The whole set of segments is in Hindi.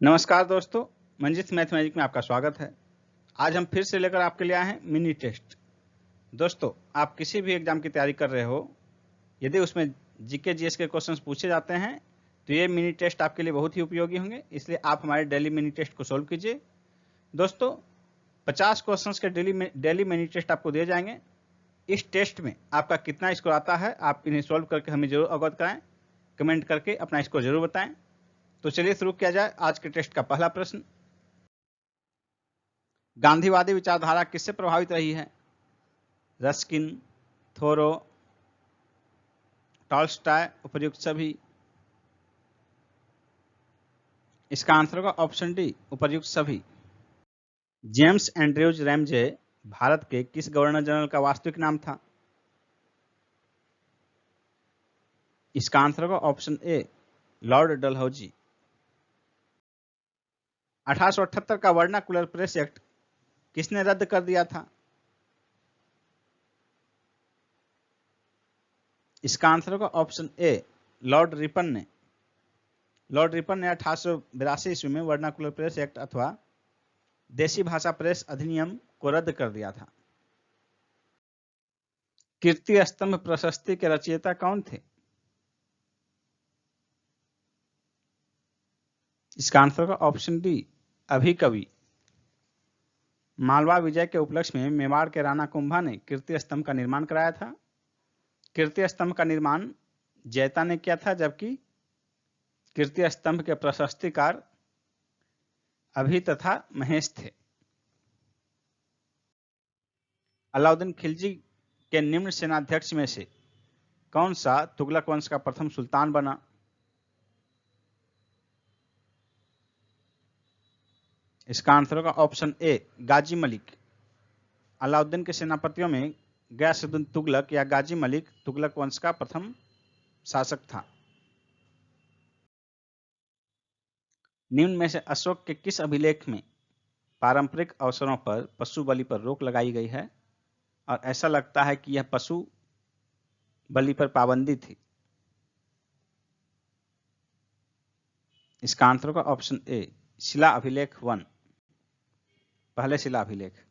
नमस्कार दोस्तों, मंजित मैथमेटिक में आपका स्वागत है। आज हम फिर से लेकर आपके लिए आए हैं मिनी टेस्ट। दोस्तों, आप किसी भी एग्जाम की तैयारी कर रहे हो, यदि उसमें जीके जीएस के क्वेश्चंस पूछे जाते हैं तो ये मिनी टेस्ट आपके लिए बहुत ही उपयोगी होंगे, इसलिए आप हमारे डेली मिनी टेस्ट को सोल्व कीजिए। दोस्तों, 50 क्वेश्चंस के डेली मिनी टेस्ट आपको दिए जाएंगे। इस टेस्ट में आपका कितना स्कोर आता है, आप इन्हें सोल्व करके हमें जरूर अवगत कराएं। कमेंट करके अपना स्कोर जरूर बताएं। तो चलिए शुरू किया जाए। आज के टेस्ट का पहला प्रश्न, गांधीवादी विचारधारा किससे प्रभावित रही है? रस्किन, थोरो, टॉल्स्टॉय, उपर्युक्त सभी। इसका आंसर होगा ऑप्शन डी, उपर्युक्त सभी। जेम्स एंड्रयूज रैमजे भारत के किस गवर्नर जनरल का वास्तविक नाम था? इसका आंसर होगा ऑप्शन ए, लॉर्ड डलहौजी। 1878 का वर्नाकुलर प्रेस एक्ट किसने रद्द कर दिया था? इसका आंसर होगा ऑप्शन ए, लॉर्ड रिपन ने। लॉर्ड रिपन ने 1882 ईस्वी में वर्नाकुलर प्रेस एक्ट अथवा देशी भाषा प्रेस अधिनियम को रद्द कर दिया था। कीर्ति स्तंभ प्रशस्ति के रचयिता कौन थे? इसका आंसर होगा ऑप्शन डी, अभिकवि। मालवा विजय के उपलक्ष्य में मेवाड़ के राणा कुंभा ने कीर्ति स्तंभ का निर्माण कराया था। कीर्ति स्तंभ का निर्माण जैता ने किया था, जबकि कीर्ति स्तंभ के प्रशस्तिकार अभि तथा महेश थे। अलाउद्दीन खिलजी के निम्न सेनाध्यक्ष में से कौन सा तुगलक वंश का प्रथम सुल्तान बना? इसका आंसर होगा ऑप्शन ए, गाजी मलिक। अलाउद्दीन के सेनापतियों में गयासुद्दीन तुगलक या गाजी मलिक तुगलक वंश का प्रथम शासक था। निम्न में से अशोक के किस अभिलेख में पारंपरिक अवसरों पर पशु बलि पर रोक लगाई गई है और ऐसा लगता है कि यह पशु बलि पर पाबंदी थी? इसका आंसर होगा ऑप्शन ए, शिला अभिलेख 1, पहले शिला अभिलेख।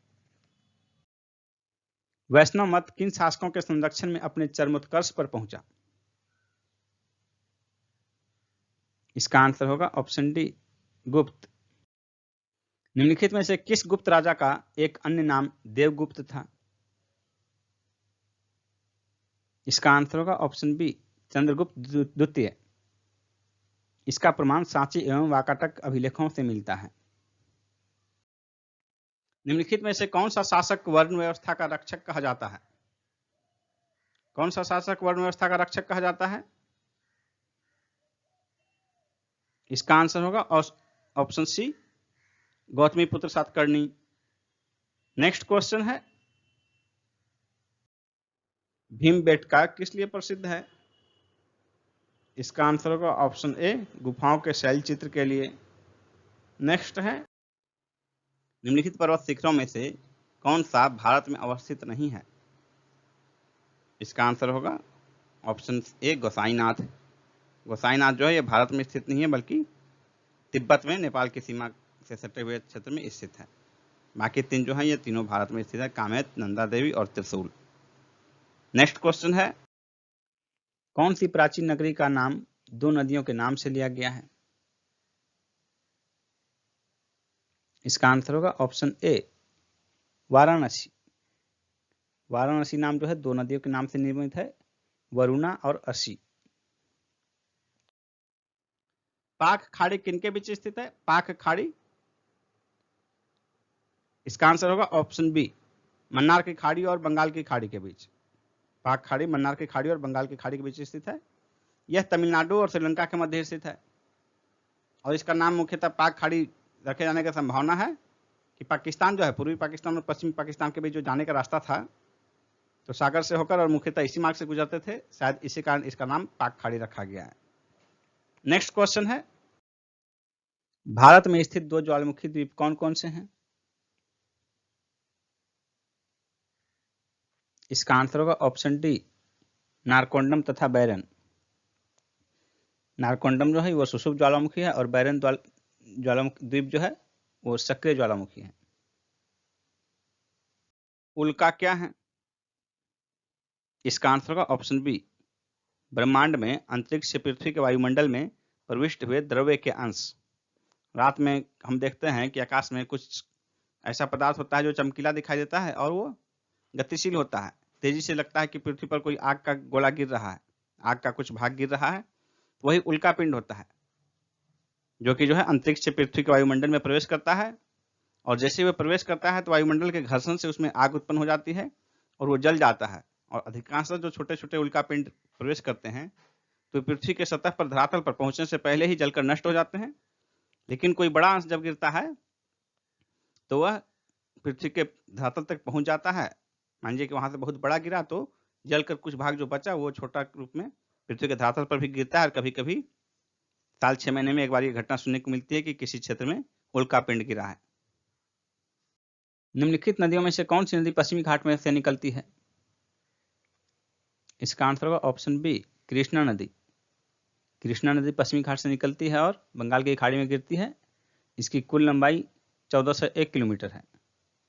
वैष्णव मत किन शासकों के संरक्षण में अपने चरमोत्कर्ष पर पहुंचा? इसका आंसर होगा ऑप्शन डी, गुप्त। निम्नलिखित में से किस गुप्त राजा का एक अन्य नाम देवगुप्त था? इसका आंसर होगा ऑप्शन बी, चंद्रगुप्त द्वितीय। इसका प्रमाण सांची एवं वाकाटक अभिलेखों से मिलता है। निम्नलिखित में से कौन सा शासक वर्ण व्यवस्था का रक्षक कहा जाता है? कौन सा शासक वर्ण व्यवस्था का रक्षक कहा जाता है? इसका आंसर होगा option C, Gautamiputra Satakarni. Next question है, भीमबेटका किस लिए प्रसिद्ध है? इसका आंसर होगा ऑप्शन ए, गुफाओं के शैल चित्र के लिए। नेक्स्ट है, निम्नलिखित पर्वत शिखरों में से कौन सा भारत में अवस्थित नहीं है? इसका आंसर होगा ऑप्शन ए, गोसाईनाथ। गोसाईनाथ जो है ये भारत में स्थित नहीं है, बल्कि तिब्बत में नेपाल की सीमा से सटे हुए क्षेत्र में स्थित है। बाकी तीन जो है ये तीनों भारत में स्थित है, कामेत, नंदा देवी और त्रिशूल। नेक्स्ट क्वेश्चन है, कौन सी प्राचीन नगरी का नाम दो नदियों के नाम से लिया गया है? इसका आंसर होगा ऑप्शन ए, वाराणसी। वाराणसी नाम जो है दो नदियों के नाम से निर्मित है, वरुणा और असी। पाक खाड़ी किनके बीच स्थित है? पाक खाड़ी, इसका आंसर होगा ऑप्शन बी, मन्नार की खाड़ी और बंगाल की खाड़ी के बीच। पाक खाड़ी मन्नार की खाड़ी और बंगाल की खाड़ी के बीच स्थित है। यह तमिलनाडु और श्रीलंका के मध्य स्थित है और इसका नाम मुख्यतः पाक खाड़ी रखे जाने की संभावना है कि पाकिस्तान जो है, पूर्वी पाकिस्तान और पश्चिमी पाकिस्तान के बीच जो जाने का रास्ता था तो सागर से होकर और मुख्यतः इसी मार्ग से गुजरते थे, शायद इसी कारण इसका नाम पाक खाड़ी रखा गया है। नेक्स्ट क्वेश्चन है, भारत में स्थित दो ज्वालामुखी द्वीप कौन कौन से हैं? इसका आंसर होगा ऑप्शन डी, नारकोंडम तथा बैरन। नारकोंडम जो है वो सुषुप्त ज्वालामुखी है और बैरन ज्वालामुखी द्वीप जो है वो सक्रिय ज्वालामुखी है। उल्का क्या है? इसका आंसर होगा ऑप्शन बी, ब्रह्मांड में अंतरिक्ष से पृथ्वी के वायुमंडल में प्रविष्ट हुए द्रव्य के अंश। रात में हम देखते हैं कि आकाश में कुछ ऐसा पदार्थ होता है जो चमकीला दिखाई देता है और वो गतिशील होता है, तेजी से लगता है कि पृथ्वी पर कोई आग का गोला गिर रहा है, आग का कुछ भाग गिर रहा है, वही उल्का पिंड होता है, जो कि जो है अंतरिक्ष से पृथ्वी के वायुमंडल में प्रवेश करता है, और जैसे वह प्रवेश करता है तो वायुमंडल के घर्षण से उसमें आग उत्पन्न हो जाती है और वो जल जाता है। और अधिकांश जो छोटे छोटे उल्का पिंड प्रवेश करते हैं तो पृथ्वी के सतह पर धरातल पर पहुंचने से पहले ही जलकर नष्ट हो जाते हैं, लेकिन कोई बड़ा अंश जब गिरता है तो वह पृथ्वी के धरातल तक पहुंच जाता है। मान लीजिए कि वहां से बहुत बड़ा गिरा तो जलकर कुछ भाग जो बचा वो छोटा रूप में पृथ्वी के धरातल पर भी गिरता है, और कभी कभी साल 6 महीने में एक बार ये घटना सुनने को मिलती है कि किसी क्षेत्र में उल्का पिंड गिरा है। निम्नलिखित नदियों में से कौन सी नदी पश्चिमी घाट में से निकलती है? इसका आंसर होगा ऑप्शन बी, कृष्णा नदी। कृष्णा नदी पश्चिमी घाट से निकलती है और बंगाल की खाड़ी में गिरती है। इसकी कुल लंबाई 1401 किलोमीटर है।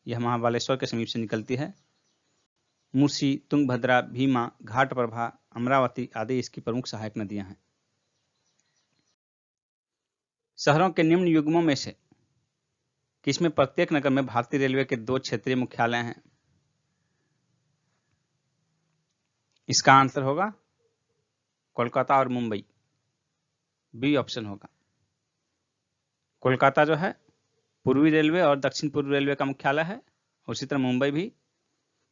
यह महाबालेश्वर के समीप से निकलती है। मूसी, तुंगभद्रा, भीमा, घाटप्रभा, अमरावती आदि इसकी प्रमुख सहायक नदियां हैं। शहरों के निम्न युग्मों में से किसमें प्रत्येक नगर में भारतीय रेलवे के 2 क्षेत्रीय मुख्यालय हैं? इसका आंसर होगा कोलकाता और मुंबई, बी ऑप्शन होगा। कोलकाता जो है पूर्वी रेलवे और दक्षिण पूर्व रेलवे का मुख्यालय है। उसी तरह मुंबई भी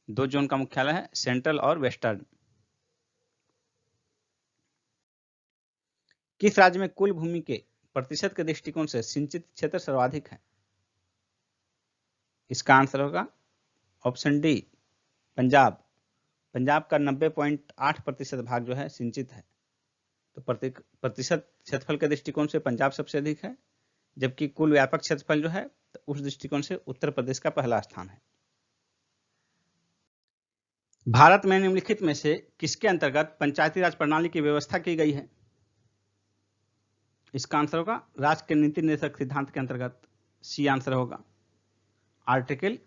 2 जोन का मुख्यालय है, सेंट्रल और वेस्टर्न। किस राज्य में कुल भूमि के प्रतिशत के दृष्टिकोण से सिंचित क्षेत्र सर्वाधिक है? इसका आंसर होगा ऑप्शन डी, पंजाब। पंजाब का 90.8% भाग जो है सिंचित है। तो प्रतिशत क्षेत्रफल के दृष्टिकोण से पंजाब सबसे अधिक है, जबकि कुल व्यापक क्षेत्रफल जो है तो उस दृष्टिकोण से उत्तर प्रदेश का पहला स्थान है। भारत में निम्नलिखित में से किसके अंतर्गत पंचायती राज प्रणाली की व्यवस्था की गई है? इसका आंसर होगा राज्य के नीति निर्देशक सिद्धांत के अंतर्गत, सी आंसर होगा, आर्टिकल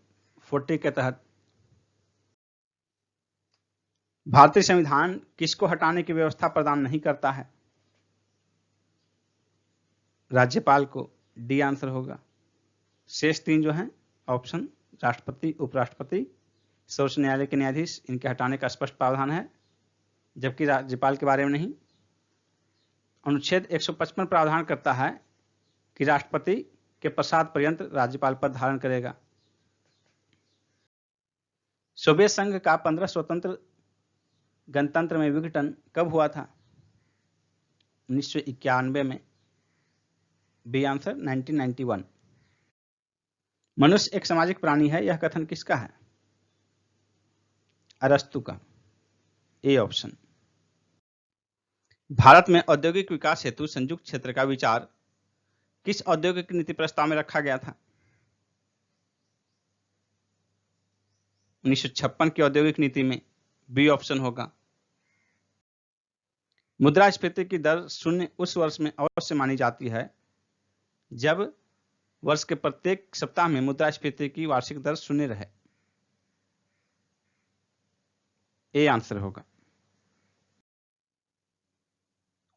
40 के तहत। भारतीय संविधान किसको हटाने की व्यवस्था प्रदान नहीं करता है? राज्यपाल को, डी आंसर होगा। शेष 3 जो हैं ऑप्शन, राष्ट्रपति, उपराष्ट्रपति, सर्वोच्च न्यायालय के न्यायाधीश, इनके हटाने का स्पष्ट प्रावधान है, जबकि राज्यपाल के बारे में नहीं। अनुच्छेद 155 प्रावधान करता है कि राष्ट्रपति के पश्चात पर्यंत राज्यपाल पद धारण करेगा। सोवियत संघ का 15 स्वतंत्र गणतंत्र में विघटन कब हुआ था? 1991 में, बी आंसर 1991। मनुष्य एक सामाजिक प्राणी है, यह कथन किसका है? अरस्तु का, ए ऑप्शन। भारत में औद्योगिक विकास हेतु संयुक्त क्षेत्र का विचार किस औद्योगिक नीति प्रस्ताव में रखा गया था? 1956 की औद्योगिक नीति में, बी ऑप्शन होगा। मुद्रास्फीति की दर शून्य उस वर्ष में अवश्य मानी जाती है जब वर्ष के प्रत्येक सप्ताह में मुद्रास्फीति की वार्षिक दर शून्य रहे, ए आंसर होगा।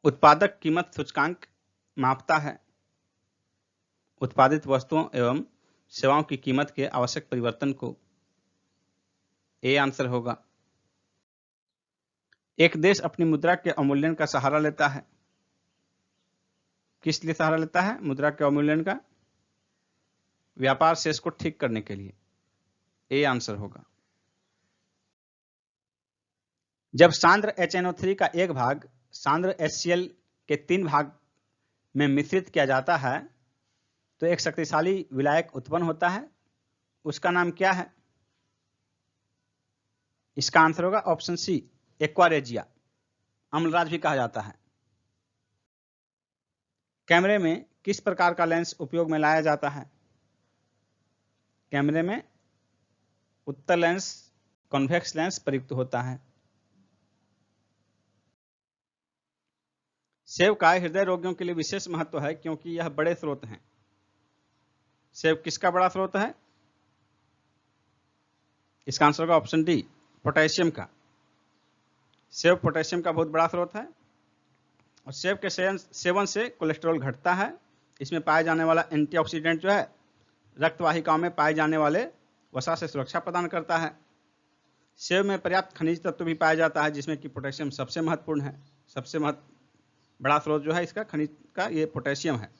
उत्पादक कीमत सूचकांक मापता है उत्पादित वस्तुओं एवं सेवाओं की कीमत के आवश्यक परिवर्तन को, ए आंसर होगा। एक देश अपनी मुद्रा के अवमूल्यन का सहारा लेता है, किस लिए सहारा लेता है मुद्रा के अवमूल्यन का? व्यापार शेष को ठीक करने के लिए, ए आंसर होगा। जब सांद्र HNO3 का एक भाग सांद्र HCl के 3 भाग में मिश्रित किया जाता है तो एक शक्तिशाली विलायक उत्पन्न होता है, उसका नाम क्या है? इसका आंसर होगा ऑप्शन सी, एक्वारेजिया, अम्लराज भी कहा जाता है। कैमरे में किस प्रकार का लेंस उपयोग में लाया जाता है? कैमरे में उत्तल लेंस, कॉन्वेक्स लेंस प्रयुक्त होता है। सेब का हृदय रोगियों के लिए विशेष महत्व है क्योंकि यह बड़े स्रोत हैं। सेब किसका बड़ा स्रोत है? इसका आंसर होगा ऑप्शन डी, पोटेशियम का। सेब पोटेशियम का बहुत बड़ा स्रोत है और सेब के सेवन से कोलेस्ट्रॉल घटता है। इसमें पाए जाने वाला एंटीऑक्सीडेंट जो है रक्त वाहिकाओं में पाए जाने वाले वसा से सुरक्षा प्रदान करता है। सेब में पर्याप्त खनिज तत्व भी पाया जाता है जिसमें कि पोटेशियम सबसे महत्वपूर्ण है। सबसे बड़ा स्रोत जो है इसका खनिज का ये पोटेशियम है।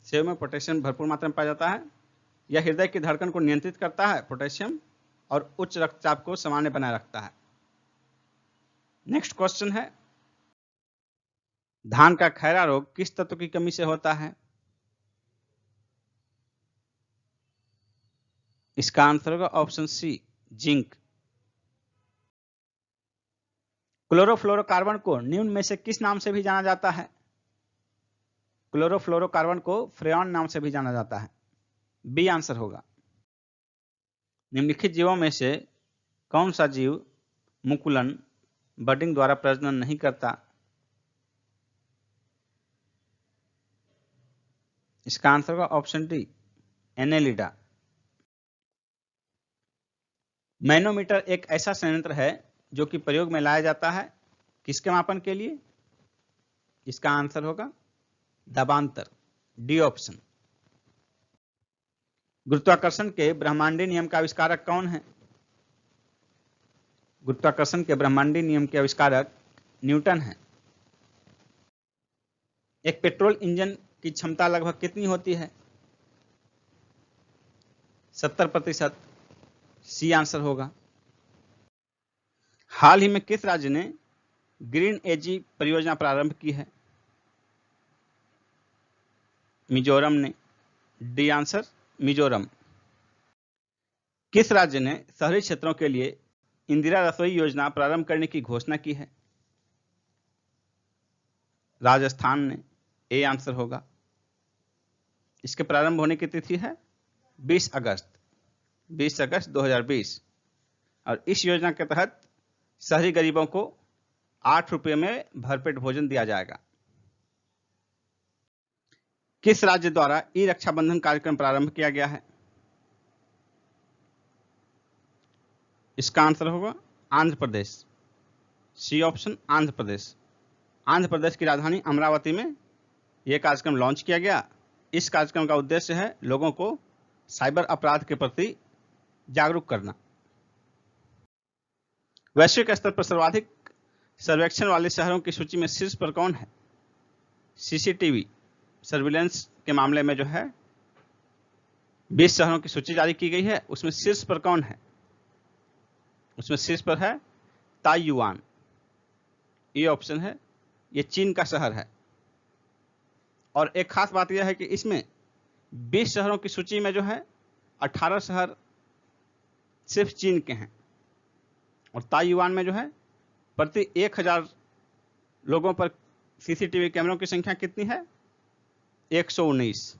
सेब में पोटेशियम भरपूर मात्रा में पाया जाता है। यह हृदय की धड़कन को नियंत्रित करता है पोटेशियम और उच्च रक्तचाप को सामान्य बनाए रखता है। नेक्स्ट क्वेश्चन है, धान का खैरा रोग किस तत्व की कमी से होता है? इसका आंसर होगा ऑप्शन सी, जिंक। क्लोरोफ्लोरोकार्बन को निम्न में से किस नाम से भी जाना जाता है? क्लोरोफ्लोरोकार्बन को फ्रेयॉन नाम से भी जाना जाता है। बी आंसर होगा। निम्नलिखित जीवों में से कौन सा जीव मुकुलन बडिंग द्वारा प्रजनन नहीं करता? इसका आंसर होगा ऑप्शन डी, एनेलिडा। मैनोमीटर एक ऐसा संयंत्र है जो कि प्रयोग में लाया जाता है किसके मापन के लिए? इसका आंसर होगा दबांतर, डी ऑप्शन। गुरुत्वाकर्षण के ब्रह्मांडीय नियम का आविष्कारक कौन है? गुरुत्वाकर्षण के ब्रह्मांडीय नियम के आविष्कारक न्यूटन है। एक पेट्रोल इंजन की क्षमता लगभग कितनी होती है? 70%। सी आंसर होगा। हाल ही में किस राज्य ने ग्रीन एजी परियोजना प्रारंभ की है? मिजोरम ने। D answer, Mizoram. किस राज्य ने शहरी क्षेत्रों के लिए इंदिरा रसोई योजना प्रारंभ करने की घोषणा की है? राजस्थान ने। ए आंसर होगा। इसके प्रारंभ होने की तिथि है 20 अगस्त 2020 और इस योजना के तहत शहरी गरीबों को 8 रुपये में भरपेट भोजन दिया जाएगा। किस राज्य द्वारा ई रक्षाबंधन कार्यक्रम प्रारंभ किया गया है? इसका आंसर होगा आंध्र प्रदेश। C option, Andhra Pradesh. आंध्र प्रदेश की राजधानी अमरावती में यह कार्यक्रम लॉन्च किया गया। इस कार्यक्रम का उद्देश्य है लोगों को साइबर अपराध के प्रति जागरूक करना। वैश्विक स्तर पर सर्वाधिक सर्वेक्षण वाले शहरों की सूची में शीर्ष पर कौन है? सीसीटीवी सर्विलेंस के मामले में जो है 20 शहरों की सूची जारी की गई है, उसमें शीर्ष पर कौन है? उसमें शीर्ष पर है ताइयुआन। ये ऑप्शन है, ये चीन का शहर है। और एक खास बात यह है कि इसमें 20 शहरों की सूची में जो है 18 शहर सिर्फ चीन के हैं और ताइवान में जो है प्रति 1000 लोगों पर सीसीटीवी कैमरों की संख्या कितनी है? 119।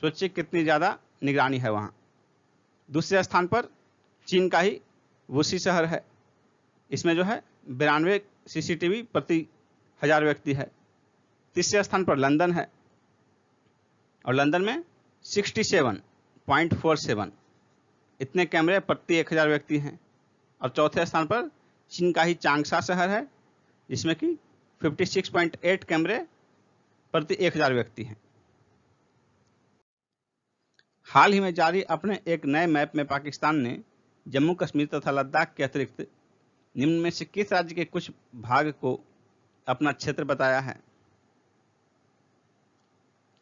सोचिए कितनी ज्यादा निगरानी है वहां। दूसरे स्थान पर चीन का ही वुशी शहर है। इसमें जो है 92 सीसीटीवी प्रति 1000 व्यक्ति है। तीसरे स्थान पर लंदन है और लंदन में 67.47 इतने कैमरे प्रति 1000 व्यक्ति हैं। और चौथे स्थान पर चीन का ही चांगशा शहर है जिसमें कि 56.8 कैमरे प्रति 1000 व्यक्ति हैं। हाल ही में जारी अपने एक नए मैप में पाकिस्तान ने जम्मू कश्मीर तथा लद्दाख के अतिरिक्त निम्न में से किस राज्य के कुछ भाग को अपना क्षेत्र बताया है?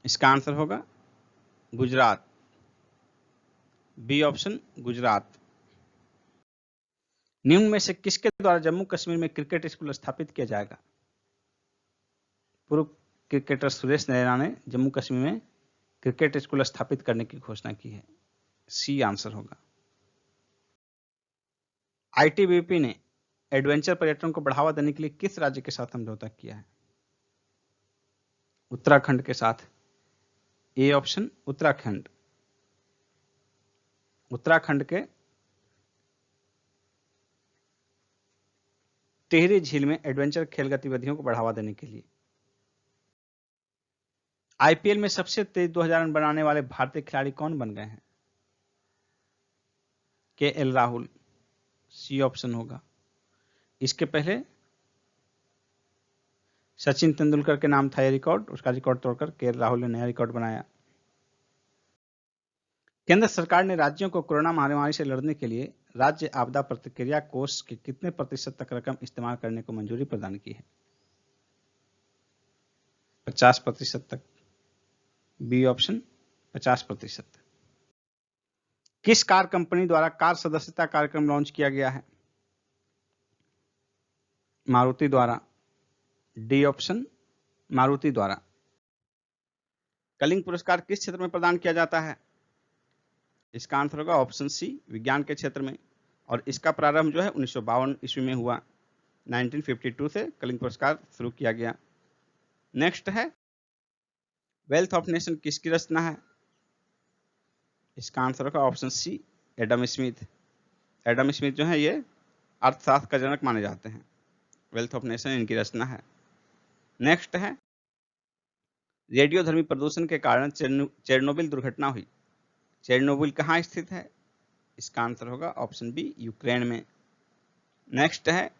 इसका आंसर होगा गुजरात। B option, Gujarat. निम्न में से किसके द्वारा जम्मू कश्मीर में क्रिकेट स्कूल स्थापित किया जाएगा? पूर्व क्रिकेटर सुरेश रैना ने जम्मू कश्मीर में क्रिकेट स्कूल स्थापित करने की घोषणा की है। सी आंसर होगा। आईटीबीपी ने एडवेंचर पर्यटन को बढ़ावा देने के लिए किस राज्य के साथ समझौता किया है? उत्तराखंड के साथ। A option, Uttarakhand. उत्तराखंड के टिहरी झील में एडवेंचर खेल गतिविधियों को बढ़ावा देने के लिए आईपीएल में सबसे तेज 2000 रन बनाने वाले भारतीय खिलाड़ी कौन बन गए हैं? केएल राहुल, सी ऑप्शन होगा। इसके पहले सचिन तेंदुलकर के नाम था ये रिकॉर्ड, उसका रिकॉर्ड तोड़कर केएल राहुल ने नया रिकॉर्ड बनाया। केंद्र सरकार ने राज्यों को कोरोना महामारी से लड़ने के लिए राज्य आपदा प्रतिक्रिया कोष के कितने प्रतिशत तक रकम इस्तेमाल करने को मंजूरी प्रदान की है? 50% तक, बी ऑप्शन 50%। किस कार कंपनी द्वारा कार सदस्यता कार्यक्रम लॉन्च किया गया है? मारुति द्वारा, डी ऑप्शन मारुति द्वारा। कलिंग पुरस्कार किस क्षेत्र में प्रदान किया जाता है? इसका आंसर होगा ऑप्शन सी, विज्ञान के क्षेत्र में, और इसका प्रारंभ जो है 1952 ईस्वी में हुआ। 1952 से कलिंग पुरस्कार शुरू किया गया। नेक्स्ट है, वेल्थ ऑफ नेशन किसकी रचना है? इसका आंसर होगा option C, Adam Smith. Adam Smith जो है ये अर्थशास्त्र का जनक माने जाते हैं। वेल्थ ऑफ नेशन इनकी रचना है। नेक्स्ट है, रेडियोधर्मी प्रदूषण के कारण चेरनोबिल दुर्घटना हुई। चेरनोबिल कहाँ स्थित है? इसका आंसर होगा ऑप्शन बी, यूक्रेन में। नेक्स्ट है,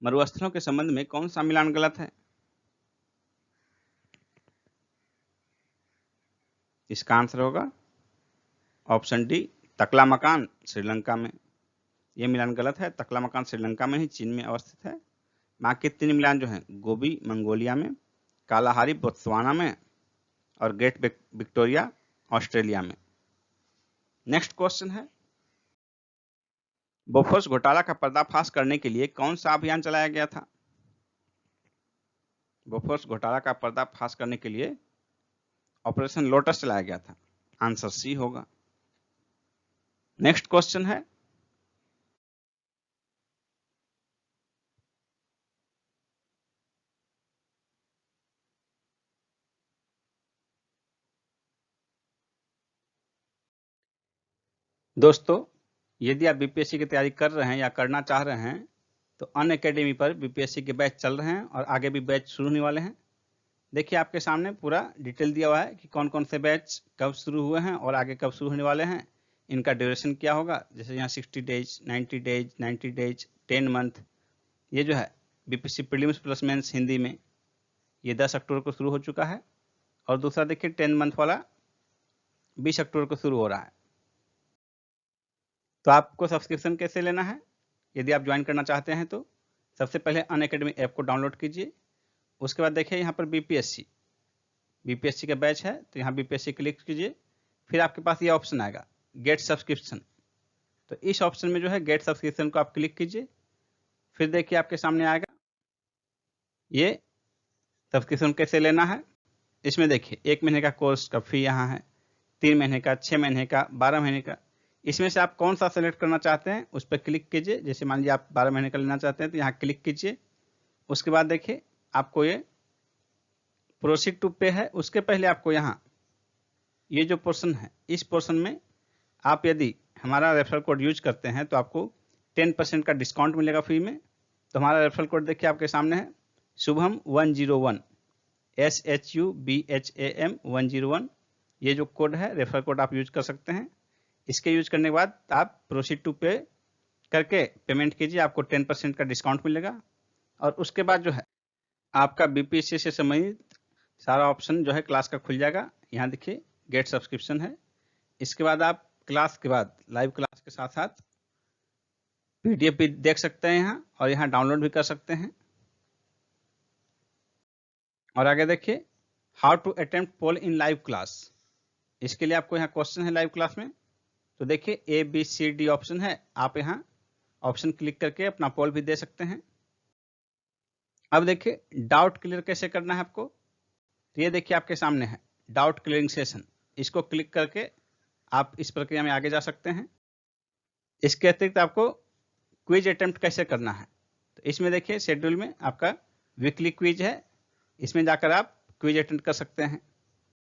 मरुस्थलों के संबंध में कौन सा मिलान गलत है? इसका आंसर होगा ऑप्शन डी, तकलामकान श्रीलंका में। यह मिलान गलत है। तकलामकान श्रीलंका में ही, चीन में अवस्थित है। बाकी 3 मिलान जो हैं, गोबी मंगोलिया में, कालाहारी बोत्सवाना में, और ग्रेट विक्टोरिया ऑस्ट्रेलिया में। नेक्स्ट क्वेश्चन है, बोफोर्स घोटाला का पर्दाफाश करने के लिए कौन सा अभियान चलाया गया था? बोफोर्स घोटाला का पर्दाफाश करने के लिए ऑपरेशन लोटस चलाया गया था। आंसर सी होगा। नेक्स्ट क्वेश्चन है, दोस्तों यदि आप बीपीएससी की तैयारी कर रहे हैं या करना चाह रहे हैं तो अनअकैडमी पर बीपीएससी के बैच चल रहे हैं और आगे भी बैच शुरू होने वाले हैं। देखिए आपके सामने पूरा डिटेल दिया हुआ है कि कौन कौन से बैच कब शुरू हुए हैं और आगे कब शुरू होने वाले हैं, इनका ड्यूरेशन क्या होगा। जैसे यहाँ 60 डेज, 90 डेज, 90 डेज, 10 मंथ। ये जो है BPSC prelims plus mains Hindi में, ये 10 अक्टूबर को शुरू हो चुका है। और दूसरा देखिए 10 मंथ वाला 20 अक्टूबर को शुरू हो रहा है। तो आपको सब्सक्रिप्शन कैसे लेना है? यदि आप ज्वाइन करना चाहते हैं तो सबसे पहले अनअकैडमी ऐप को डाउनलोड कीजिए। उसके बाद देखिए यहाँ पर बीपीएससी का बैच है, तो यहाँ बीपीएससी क्लिक कीजिए। फिर आपके पास ये ऑप्शन आएगा गेट सब्सक्रिप्शन। तो इस ऑप्शन में जो है गेट सब्सक्रिप्शन को आप क्लिक कीजिए। फिर देखिए आपके सामने आएगा ये सब्सक्रिप्शन कैसे लेना है। इसमें देखिए 1 महीने का कोर्स का फी यहाँ है, 3 महीने का, 6 महीने का, 12 महीने का। इसमें से आप कौन सा सेलेक्ट करना चाहते हैं उस पर क्लिक कीजिए। जैसे मान लीजिए आप 12 महीने का लेना चाहते हैं तो यहाँ क्लिक कीजिए। उसके बाद देखिए आपको ये प्रोसीड टू पे है। उसके पहले आपको यहाँ ये जो पोर्शन है, इस पोर्शन में आप यदि हमारा रेफरल कोड यूज करते हैं तो आपको 10% का डिस्काउंट मिलेगा फ्री में। तो हमारा रेफरल कोड देखिए आपके सामने है, शुभम 101, SHUBHAM 101। ये जो कोड है रेफरल कोड आप यूज कर सकते हैं। इसके यूज करने के बाद आप प्रोसीड टू पे करके पेमेंट कीजिए, आपको 10% का डिस्काउंट मिलेगा। और उसके बाद जो है आपका बीपीएससी से संबंधित सारा ऑप्शन जो है क्लास का खुल जाएगा। यहाँ देखिए गेट सब्सक्रिप्शन है। इसके बाद आप क्लास के बाद लाइव क्लास के साथ साथ पीडीएफ भी देख सकते हैं यहाँ, और यहाँ डाउनलोड भी कर सकते हैं। और आगे देखिए how to attempt poll in live class. इसके लिए आपको यहाँ क्वेश्चन है लाइव क्लास में। तो देखिए ABCD ऑप्शन है, आप यहाँ ऑप्शन क्लिक करके अपना पोल भी दे सकते हैं। अब देखिए डाउट क्लियर कैसे करना है आपको। तो ये देखिए आपके सामने है डाउट क्लियरिंग सेशन। इसको क्लिक करके आप इस प्रक्रिया में आगे जा सकते हैं। इसके अतिरिक्त आपको क्विज अटेम्प्ट कैसे करना है, तो इसमें देखिए शेड्यूल में आपका वीकली क्विज है, इसमें जाकर आप क्विज अटेम्प्ट कर सकते हैं।